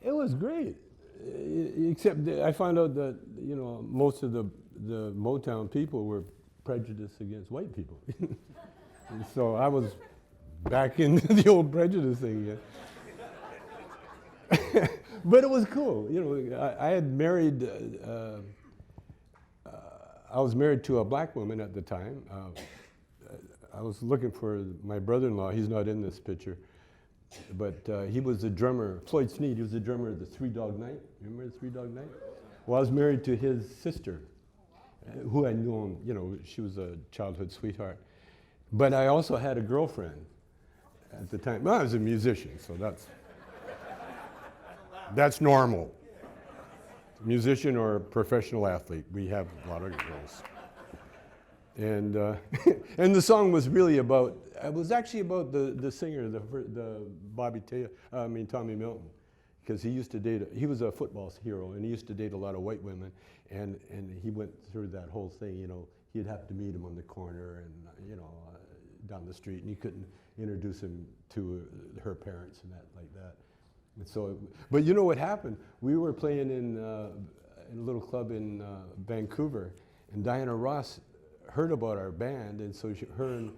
It was great, except that I found out that most of the Motown people were prejudiced against white people. And so I was back in the old prejudice thing again. But it was cool. I had married. I was married to a black woman at the time. I was looking for my brother-in-law. He's not in this picture, but he was the drummer. Floyd Sneed. He was the drummer of the Three Dog Night. Remember the Three Dog Night? Well, I was married to his sister, who I knew. She was a childhood sweetheart. But I also had a girlfriend at the time. Well, I was a musician, so that's normal. Musician or professional athlete, we have a lot of girls. And and the song was really about. It was actually about the singer, the Tommy Milton, because he used to date. He was a football hero, and he used to date a lot of white women, and he went through that whole thing. He'd have to meet him on the corner and down the street, and he couldn't introduce him to her parents and that like that. And so, but you know what happened? We were playing in a little club in Vancouver, and Diana Ross heard about our band, and so her and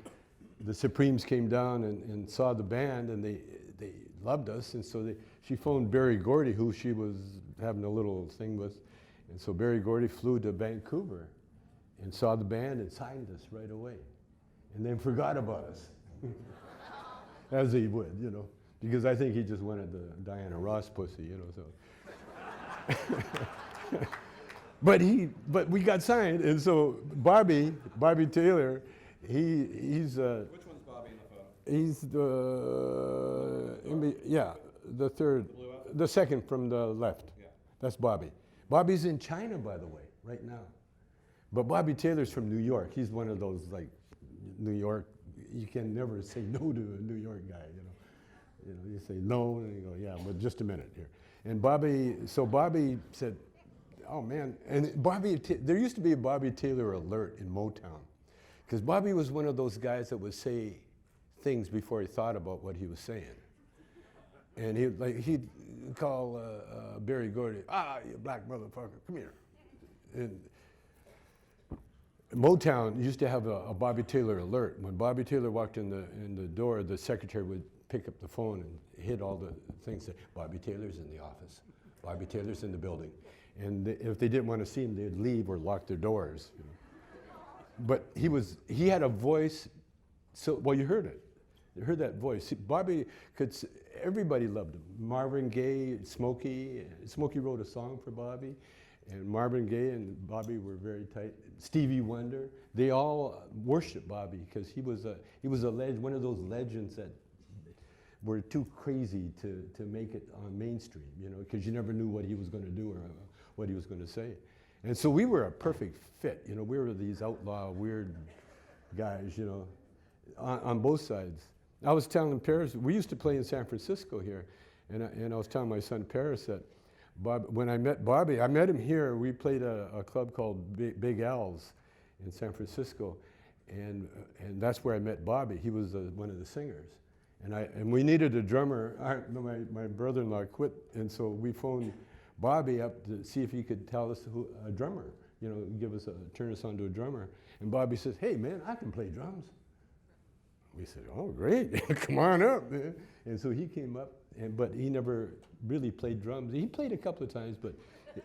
the Supremes came down and saw the band, and they loved us, and so she phoned Berry Gordy, who she was having a little thing with, and so Berry Gordy flew to Vancouver and saw the band and signed us right away, and then forgot about us, as he would, because I think he just wanted the Diana Ross pussy, so. But we got signed, and so Bobby Taylor, he's. Which one's Bobby in the photo? He's the third, the second from the left. Yeah. That's Bobby. Bobby's in China, by the way, right now. But Bobby Taylor's from New York. He's one of those New York. You can never say no to a New York guy, You say no, and you go, yeah, but just a minute here. And Bobby said, oh man, and there used to be a Bobby Taylor alert in Motown, because Bobby was one of those guys that would say things before he thought about what he was saying. And he'd call Berry Gordy, you black motherfucker, come here. And Motown used to have a Bobby Taylor alert. When Bobby Taylor walked in the door, the secretary would pick up the phone and hit all the things. Say, Bobby Taylor's in the office. Bobby Taylor's in the building. And if they didn't want to see him, they'd leave or lock their doors. But he had a voice. So you heard it. You heard that voice. Bobby everybody loved him. Marvin Gaye, Smokey wrote a song for Bobby, and Marvin Gaye and Bobby were very tight. Stevie Wonder, they all worshiped Bobby because he was a one of those legends that were too crazy to make it on mainstream, because you never knew what he was going to do or what he was going to say. And so we were a perfect fit, we were these outlaw, weird guys, on both sides. I was telling Paris, we used to play in San Francisco here, and I was telling my son Paris that when I met Bobby, I met him here. We played a club called Big Al's in San Francisco, and that's where I met Bobby. He was one of the singers, and we needed a drummer. My brother-in-law quit, and so we phoned Bobby up to see if he could tell us a drummer, turn us on to a drummer. And Bobby says, "Hey man, I can play drums." We said, "Oh great, come on up, man." And so he came up, but he never really played drums. He played a couple of times, but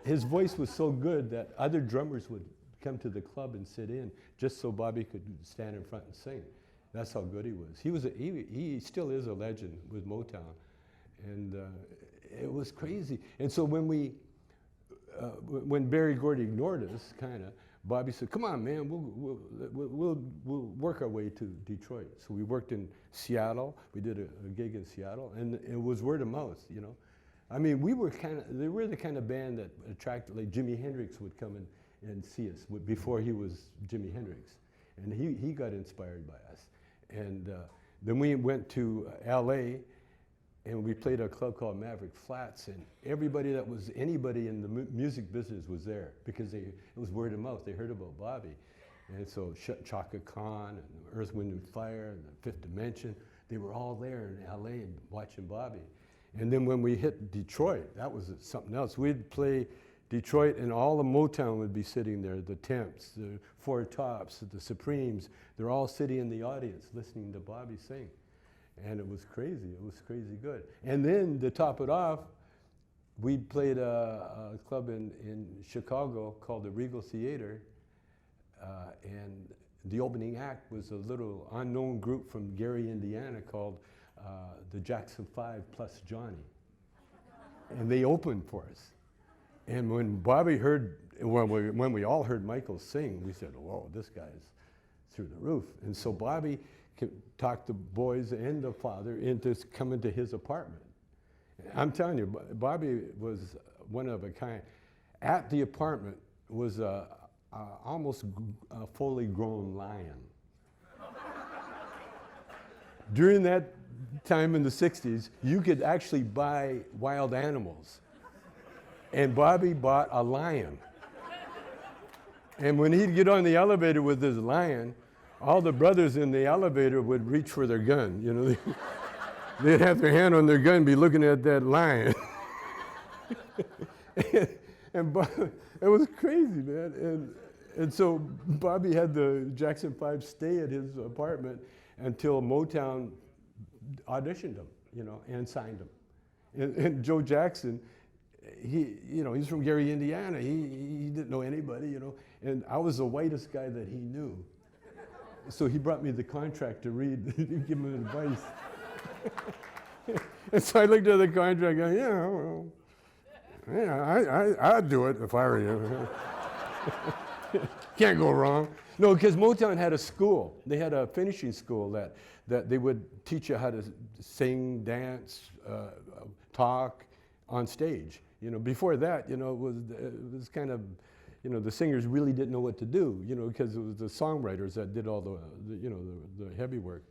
his voice was so good that other drummers would come to the club and sit in just so Bobby could stand in front and sing. That's how good he was. He still is a legend with Motown, and it was crazy. And so when Berry Gordy ignored us, kind of, Bobby said, "Come on, man, we'll work our way to Detroit." So we worked in Seattle. We did a gig in Seattle, and it was word of mouth, I mean, they were the kind of band that attracted, like Jimi Hendrix would come and see us before he was Jimi Hendrix, and he got inspired by us. And then we went to LA, and we played a club called Maverick Flats, and anybody in the music business was there because it was word of mouth. They heard about Bobby. And so Chaka Khan and Earth, Wind and Fire and the Fifth Dimension, they were all there in LA watching Bobby. And then when we hit Detroit, that was something else. We'd play Detroit and all of Motown would be sitting there, the Temps, the Four Tops, the Supremes. They're all sitting in the audience listening to Bobby sing. And it was crazy. It was crazy good. And then to top it off, we played a club in Chicago called the Regal Theater. And the opening act was a little unknown group from Gary, Indiana called the Jackson 5 plus Johnny. And they opened for us. And when Bobby heard, when we all heard Michael sing, we said, whoa, this guy's through the roof. And so Bobby talked the boys and the father into coming to his apartment. I'm telling you, Bobby was one of a kind. At the apartment was almost a fully grown lion. During that time in the 60s, you could actually buy wild animals. And Bobby bought a lion. And when he'd get on the elevator with his lion, all the brothers in the elevator would reach for their gun. You know, they'd have their hand on their gun, be looking at that lion. and Bobby, it was crazy, man. And so Bobby had the Jackson 5 stay at his apartment until Motown auditioned him, you know, and signed him. And Joe Jackson, he's from Gary, Indiana. He didn't know anybody, you know, and I was the whitest guy that he knew. So he brought me the contract to read, give him advice. And so I looked at the contract, going, I'd do it if I were you. Can't go wrong. No, because Motown had a school. They had a finishing school that they would teach you how to sing, dance, talk on stage. You know, before that, you know, it was kind of, you know, the singers really didn't know what to do, you know, because it was the songwriters that did all the heavy work.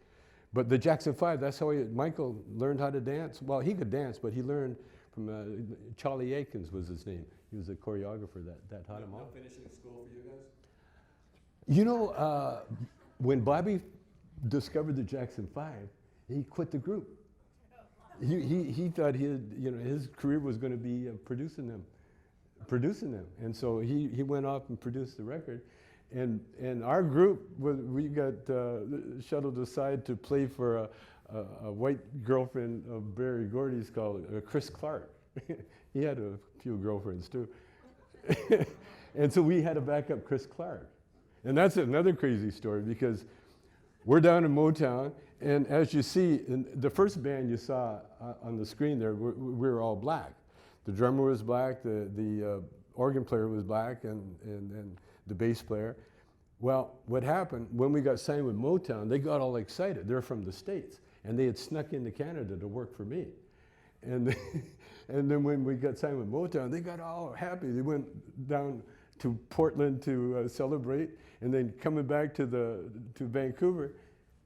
But the Jackson 5, that's how Michael learned how to dance. Well, he could dance, but he learned from Charlie Aikens was his name. He was a choreographer that taught him all. No finishing school for you guys? You know, when Bobby discovered the Jackson 5, he quit the group. He thought his career was going to be producing them. And so he went off and produced the record. And our group, we got shuttled aside to play for a white girlfriend of Barry Gordy's called Chris Clark. He had a few girlfriends too. And so we had to back up Chris Clark. And that's another crazy story because we're down in Motown, and as you see, in the first band you saw on the screen there, we were all black. The drummer was black, the organ player was black, and the bass player. Well, what happened, when we got signed with Motown, they got all excited. They're from the States, and they had snuck into Canada to work for me. And then when we got signed with Motown, they got all happy. They went down to Portland to celebrate, and then coming back to Vancouver,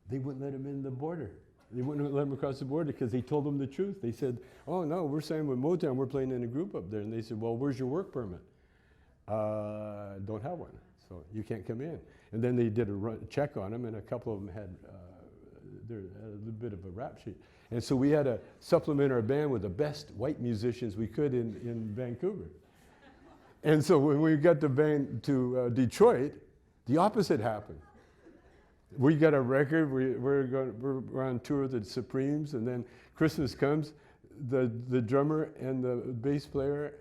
they wouldn't let them in the border. They wouldn't let them across the border because they told them the truth. They said, oh no, we're signed with Motown, we're playing in a group up there. And they said, well, where's your work permit? Don't have one, so you can't come in. And then they did a check on them, and a couple of them had a little bit of a rap sheet. And so we had to supplement our band with the best white musicians we could in Vancouver. And so when we got to Detroit, the opposite happened. We got a record, we're on tour with the Supremes, and then Christmas comes, the drummer and the bass player,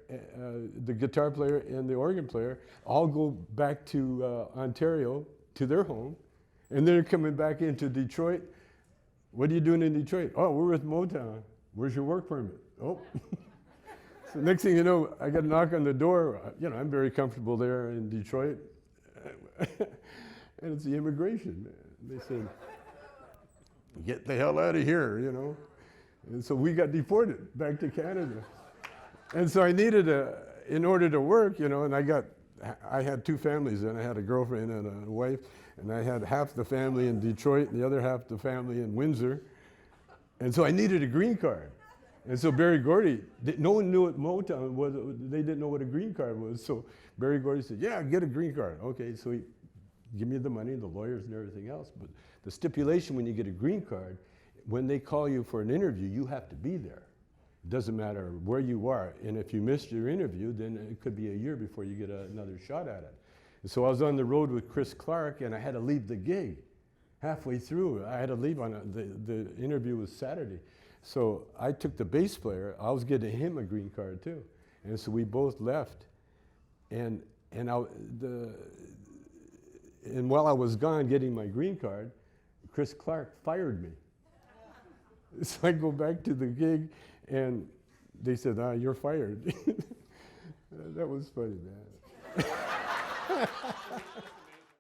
the guitar player and the organ player all go back to Ontario, to their home, and they're coming back into Detroit. What are you doing in Detroit? Oh, we're with Motown. Where's your work permit? Oh. So next thing you know, I got a knock on the door. You know, I'm very comfortable there in Detroit. And it's the immigration. They said, get the hell out of here, you know. And so we got deported back to Canada. And so I needed in order to work, you know, and I had two families, and I had a girlfriend and a wife, and I had half the family in Detroit and the other half the family in Windsor. And so I needed a green card. And so Barry Gordy, no one knew what Motown was. They didn't know what a green card was. So Barry Gordy said, yeah, get a green card. Okay, so he give me the money, the lawyers and everything else. But the stipulation when you get a green card, when they call you for an interview, you have to be there. Doesn't matter where you are. And if you missed your interview, then it could be a year before you get another shot at it. And so I was on the road with Chris Clark, and I had to leave the gig halfway through. I had to leave on the interview was Saturday. So I took the bass player. I was getting him a green card too. And so we both left. And while I was gone getting my green card, Chris Clark fired me. So I go back to the gig, and they said, you're fired. That was funny, man.